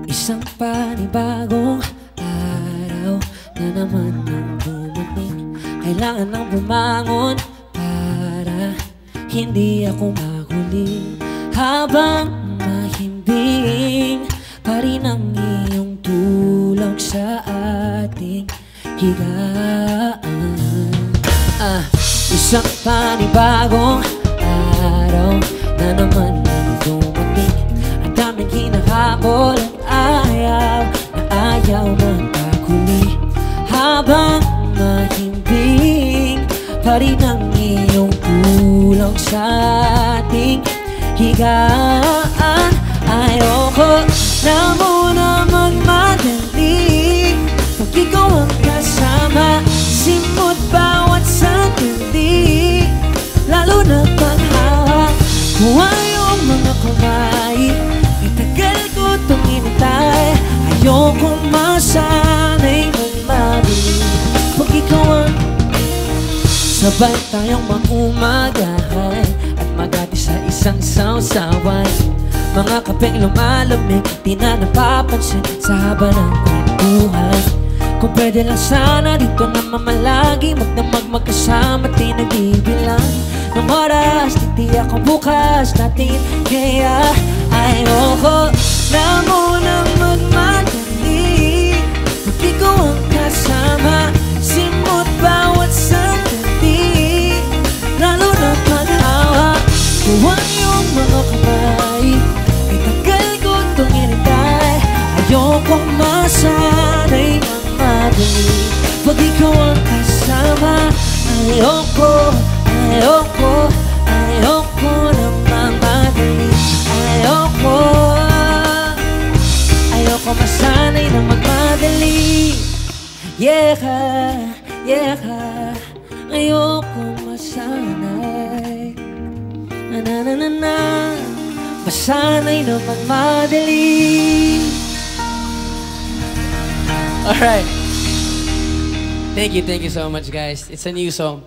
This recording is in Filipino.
Isang panibagong araw na naman ang dumating. Kailangan nang bumangon para hindi ako mahuli. Habang mahimbing pa rin ang iyong tulog sa ating higaan. Isang panibagong araw na naman ang dumating. Ang daming hinahabol at ayaw magpakuli. Habang mahimbing pa rin ang iyong tulog sa ating higaan. Ayoko na muna magmadali pag ikaw ang kasama. Simot bawat sandali, lalo na paghawak mo ang mga kamay. Itagal ko itong inintay. Ayoko masanay magmadali pag ikaw ang sabay tayong maumagahan at magati sa isang sawsawan. Mga kapeng lumalamig, di na napapansin sa haba ng kwentuhan. Kung pwede lang sana dito na mamalagi, magdamag magkasama, di nagbibilang ng oras, titiyak ko bukas natin. Kaya ayoko na munang magmadali pag ikaw ang kasama. Simot bawat sandali, lalo na paghawak ko ang iyong mga kamay. Itagal ko itong inintay. Ayokong masanay ng madali pag ikaw ang kasama. Ayoko ng magmadali. Ayoko masanay ng magmadali. Ayoko masanay masanay na magmadali. Alright. Thank you so much, guys. It's a new song.